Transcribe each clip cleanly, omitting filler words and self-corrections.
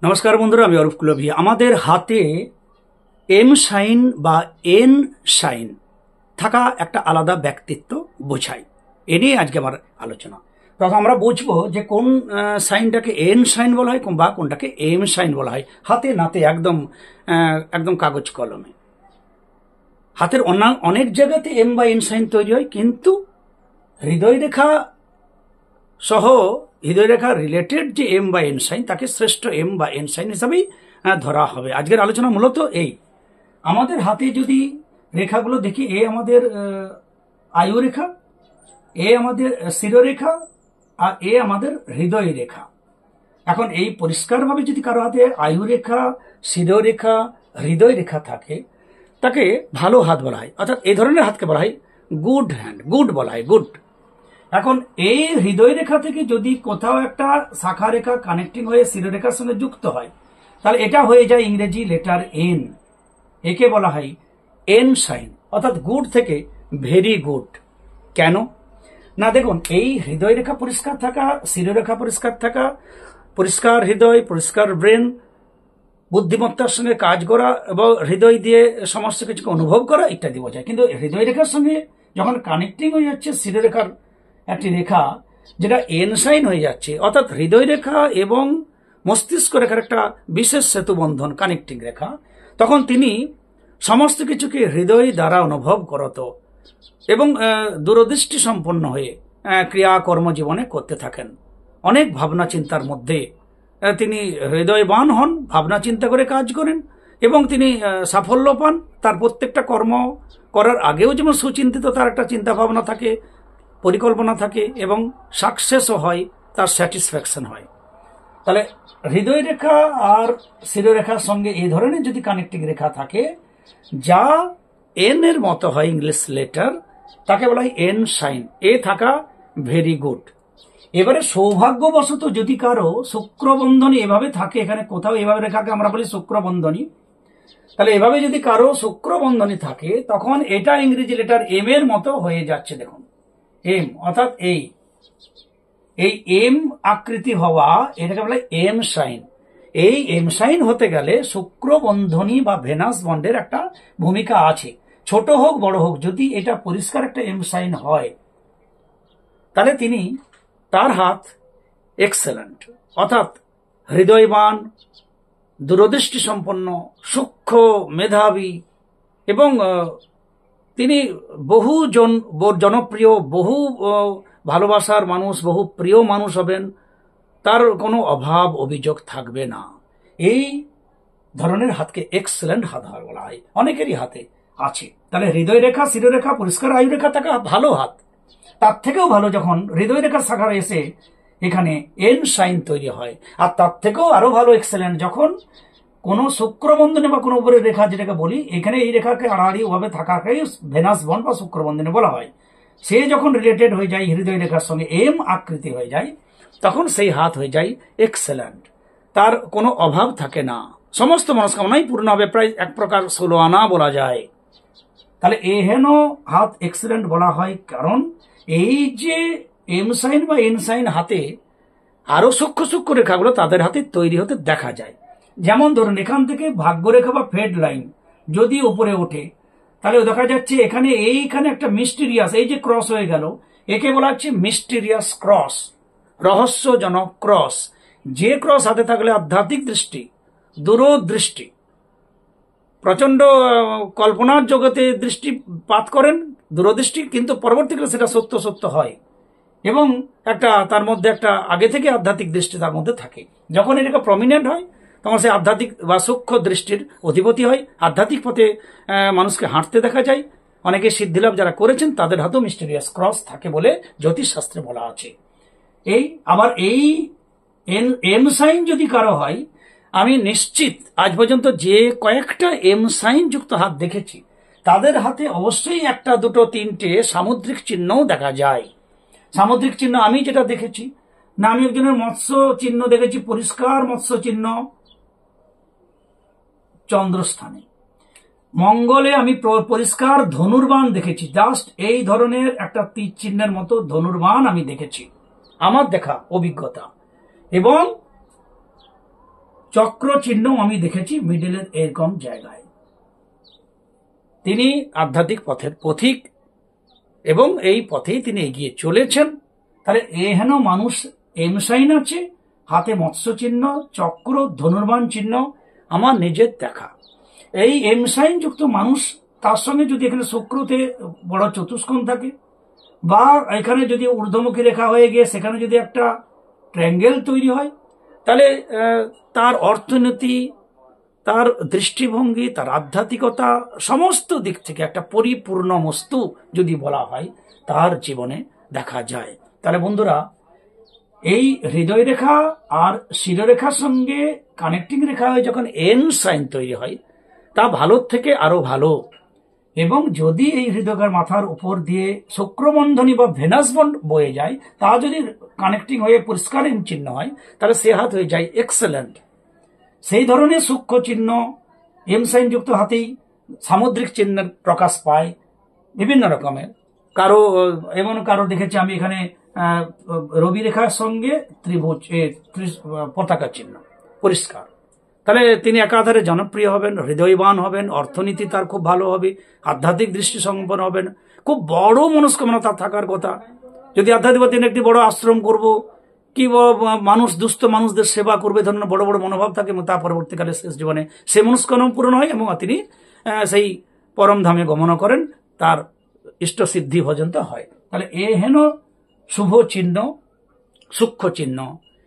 নমস্কার বন্ধুরা, আমি অরূপ কুলভি। আমাদের হাতে এম সাইন বা এন সাইন থাকা একটা আলাদা ব্যক্তিত্ব বোঝায়। এ নিয়ে আজকে আমার আলোচনা। তখন আমরা বুঝবো যে কোন সাইনটাকে এন সাইন বলা হয় বা কোনটাকে এম সাইন বলা হয়। হাতে নাতে একদম একদম কাগজ কলমে। হাতের অনেক জায়গাতে এম বা এন সাইন তৈরি হয়, কিন্তু হৃদয় রেখা সহ হৃদয় রেখা রিলেটেড যে এম বা এন সাইন তাকে শ্রেষ্ঠ এম বা এন সাইন হিসাবেই ধরা হবে। আজকের আলোচনা মূলত এই, আমাদের হাতে যদি রেখাগুলো দেখি, এ আমাদের আয়ু রেখা, এ আমাদের শিরোরেখা, আর এ আমাদের হৃদয় রেখা। এখন এই পরিষ্কারভাবে যদি কারো হাতে আয়ু রেখা, শিরোরেখা, হৃদয় রেখা থাকে, তাকে ভালো হাত বলা হয়। অর্থাৎ এই ধরনের হাতকে বলা হয় গুড হ্যান্ড, গুড বলা হয়, গুড। এখন এই হৃদয় রেখা থেকে যদি কোথাও একটা শাখা রেখা কানেক্টিং হয়ে শিরোরেখার সঙ্গে যুক্ত হয়, তাহলে এটা হয়ে যায় ইংরেজি লেটার এন। একে বলা হয় এন সাইন, অর্থাৎ গুড থেকে ভেরি গুড। কেন না, দেখুন, এই হৃদয় রেখা পরিষ্কার থাকা, শিরোরেখা পরিষ্কার থাকা, পরিষ্কার হৃদয়, পরিষ্কার ব্রেন, বুদ্ধিমত্তার সঙ্গে কাজ করা এবং হৃদয় দিয়ে সমস্ত কিছুকে অনুভব করা ইত্যাদি বোঝায়। কিন্তু হৃদয় রেখার সঙ্গে যখন কানেক্টিং হয়ে যাচ্ছে শিরোরেখার একটি রেখা, যেটা এন সাইন হয়ে যাচ্ছে, অর্থাৎ হৃদয় রেখা এবং মস্তিষ্ক রেখার একটা বিশেষ সেতু বন্ধন, কানেক্টিং রেখা, তখন তিনি সমস্ত কিছুকে হৃদয় দ্বারা অনুভব করত এবং দূরদৃষ্টি সম্পন্ন হয়ে ক্রিয়া কর্মজীবনে করতে থাকেন। অনেক ভাবনা চিন্তার মধ্যে তিনি হৃদয়বান হন, ভাবনা চিন্তা করে কাজ করেন এবং তিনি সাফল্য পান। তার প্রত্যেকটা কর্ম করার আগেও যেমন সুচিন্তিত তার একটা চিন্তা ভাবনা থাকে, পরিকল্পনা থাকে এবং সাকসেসও হয়, তার স্যাটিসফ্যাকশন হয়। তাহলে হৃদয় রেখা আর শিরোরেখার সঙ্গে এই ধরনের যদি কানেক্টিং রেখা থাকে, যা এন এর মতো হয় ইংলিশ লেটার, তাকে বলা হয় এন সাইন। এ থাকা ভেরি গুড। এবারে সৌভাগ্যবশত যদি কারো শুক্রবন্ধনী এভাবে থাকে, এখানে কোথাও এভাবে রেখাকে আমরা বলি শুক্রবন্ধনী, তাহলে এভাবে যদি কারো শুক্রবন্ধনী থাকে, তখন এটা ইংরেজি লেটার এম এর মতো হয়ে যাচ্ছে। দেখুন, এম অর্থাৎ এই এম আকৃতি হওয়া, এটাকে বলে এম সাইন। এই এম সাইন হতে গেলে শুক্র বন্ধনী বা ভেনাস বন্ডের একটা ভূমিকা আছে, ছোট হোক বড় হোক। যদি এটা পরিষ্কার একটা এম সাইন হয়, তাহলে তার হাত এক্সেলেন্ট, অর্থাৎ হৃদয়বান, দূরদৃষ্টি সম্পন্ন, সূক্ষ্ম, মেধাবী এবং তিনি বহু জনপ্রিয়, বহু ভালোবাসার মানুষ, বহু প্রিয় মানুষ হবেন। তার কোনো অভাব অভিযোগ থাকবে না। এই ধরনের হাতকে এক্সেলেন্ট হাত বলা হয়, অনেকেরই হাতে আছে। তাহলে হৃদয় রেখা, শিরোরেখা, পরিষ্কার আয়ু রেখা থাকা ভালো হাত। তার থেকেও ভালো যখন হৃদয় রেখার শাখা এসে এখানে এন সাইন তৈরি হয়, আর তার থেকেও আরো ভালো এক্সেলেন্ট যখন কোন শুক্রবন্ধনে বা কোন উপরের রেখা, যেটাকে বলি এখানে এই রেখাকে আড়াআড়ি ভাবে থাকাকে ভেনাস বন্ড বা শুক্রবন্ধনে বলা হয়। সে যখন রিলেটেড হয়ে যায় হৃদয় রেখার সঙ্গে, এম আকৃতি হয়ে যায়, তখন সেই হাত হয়ে যায় এক্সেলেন্ট। তার কোনো অভাব থাকে না, সমস্ত মনস্কামনাই পূর্ণ হবে, প্রায় এক প্রকার 16 আনা বলা যায়। তাহলে এহেন হাত এক্সেলেন্ট বলা হয়, কারণ এই যে এম সাইন বা এন সাইন হাতে আরো সূক্ষ্ম সূক্ষ্ম রেখাগুলো তাদের হাতে তৈরি হতে দেখা যায়। যেমন ধরুন, এখান থেকে ভাগ্যরেখা বা ফেড লাইন যদি উপরে ওঠে, তাহলে দেখা যাচ্ছে এখানে এইখানে একটা মিস্টিরিয়াস, এই যে ক্রস হয়ে গেল, একে বলা হচ্ছে মিস্টিরিয়াস ক্রস, রহস্যজনক ক্রস। যে ক্রস হাতে থাকলে আধ্যাত্মিক দৃষ্টি, দূরদৃষ্টি, প্রচন্ড কল্পনার জগতে দৃষ্টিপাত করেন, দূরদৃষ্টি, কিন্তু পরবর্তীকালে সেটা সত্য সত্য হয় এবং একটা তার মধ্যে একটা আগে থেকে আধ্যাত্মিক দৃষ্টি তার মধ্যে থাকে। যখন এটাকে প্রমিনেন্ট হয়, তখন সে আধ্যাত্মিক বা সূক্ষ্ম দৃষ্টির অধিপতি হয়। আধ্যাত্মিক পথে মানুষকে হাঁটতে দেখা যায়। অনেকে সিদ্ধিলাভ যারা করেছেন তাদের হাতেও মিস্টেরিয়াস ক্রস থাকে বলে জ্যোতিষ শাস্ত্রে বলা আছে। আবার এই এম সাইন যদি কারো হয়, আমি নিশ্চিত আজ পর্যন্ত যে কয়েকটা এম সাইন যুক্ত হাত দেখেছি, তাদের হাতে অবশ্যই একটা, দুটো, তিনটে সামুদ্রিক চিহ্নও দেখা যায়। সামুদ্রিক চিহ্ন আমি যেটা দেখেছি, না, আমি একজনের মৎস্য চিহ্ন দেখেছি, পরিষ্কার মৎস্য চিহ্ন চন্দ্রস্থানে। মঙ্গলে আমি পরিষ্কার ধনুর্বাণ দেখেছি, জাস্ট এই ধরনের একটা তীর চিহ্নের মতো ধনুর্বাণ আমি দেখেছি, আমার দেখা অভিজ্ঞতা। এবং চক্র চিহ্ন আমি দেখেছি মিডিলের এরকম জায়গায়। তিনি আধ্যাত্মিক পথের পথিক এবং এই পথেই তিনি এগিয়ে চলেছেন। তাহলে এহেন মানুষ এম সাইন আছে, হাতে মৎস্য চিহ্ন, চক্র, ধনুর্বাণ চিহ্ন আমার নিজের দেখা। এই এম সাইন যুক্ত মানুষ, তার সঙ্গে যদি এখানে শুক্রতে বড় চতুষ্কোণ থাকে বা এখানে যদি ঊর্ধ্বমুখী রেখা হয়ে গিয়ে সেখানে যদি একটা ট্রায়াঙ্গেল তৈরি হয়, তাহলে তার অর্থনীতি, তার দৃষ্টিভঙ্গি, তার আধ্যাত্মিকতা সমস্ত দিক থেকে একটা পরিপূর্ণ বস্তু যদি বলা হয় তার জীবনে দেখা যায়। তাহলে বন্ধুরা, এই হৃদয় রেখা আর শিরোরেখার সঙ্গে কানেক্টিং রেখা হয়ে যখন এন সাইন তৈরি হয় তা ভালোর থেকে আরো ভালো। এবং যদি এই হৃদয়ের মাথার উপর দিয়ে শুক্রবন্ধনী বা ভেনাস বন্ড বয়ে যায়, তা যদি কানেক্টিং হয়ে পরিষ্কার এম চিহ্ন হয়, তাহলে সে হাত হয়ে যায় এক্সেলেন্ট। সেই ধরনের সূক্ষ্ম চিহ্ন এম সাইন যুক্ত হাতেই সামুদ্রিক চিহ্নের প্রকাশ পায় বিভিন্ন রকমের। কারো দেখেছি আমি এখানে রবি রেখার সঙ্গে ত্রিভুজ পতাকা চিহ্ন পরিষ্কার। তাহলে তিনি একাধারে জনপ্রিয় হবেন, হৃদয়বান হবেন, অর্থনীতি তার খুব ভালো হবে, আধ্যাত্মিক দৃষ্টি সম্পন্ন হবেন, খুব বড় মনস্কামনা তার থাকার কথা। যদি আধ্যাত্মিক তিনি একটি বড় আশ্রম করব, কি দুস্থ মানুষদের সেবা করবে, ধরনের বড় বড় মনোভাব থাকে এবং তা পরবর্তীকালে শেষ জীবনে সে মনস্কামনা পূরণ হয় এবং তিনি সেই পরম ধামে গমন করেন, তার ইষ্ট সিদ্ধি পর্যন্ত হয়। তাহলে এ হেন শুভ চিহ্ন, সূক্ষ্ম চিহ্ন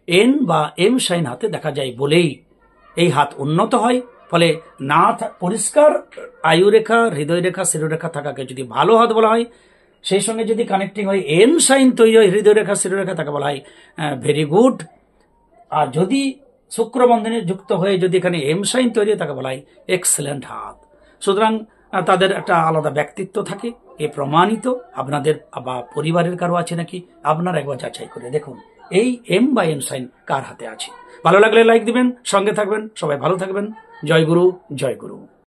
এন বা এম সাইন হাতে দেখা যায় বলেই এই হাত উন্নত হয়। ফলে না পরিষ্কার আয়ুরেখা, হৃদয় রেখা, শিরোরেখা থাকাকে যদি ভালো হাত বলা হয়, সেই সঙ্গে যদি কানেক্টিং হয় এন সাইন তৈরি হয় হৃদয় রেখা, শিরোরেখা, তাকে বলা হয় ভেরি গুড। আর যদি শুক্রবন্ধনে যুক্ত হয়ে যদি এখানে এম সাইন তৈরি হয়, তাকে বলা হয় এক্সেলেন্ট হাত। সুতরাং তাদের একটা আলাদা ব্যক্তিত্ব থাকে, এ প্রমাণিত। আপনাদের বা পরিবারের কারো আছে নাকি আপনারা একবার যাচাই করে দেখুন এই এম বা এন সাইন কার হাতে আছে। ভালো লাগলে লাইক দিবেন, সঙ্গে থাকবেন, সবাই ভালো থাকবেন। জয় গুরু, জয় গুরু।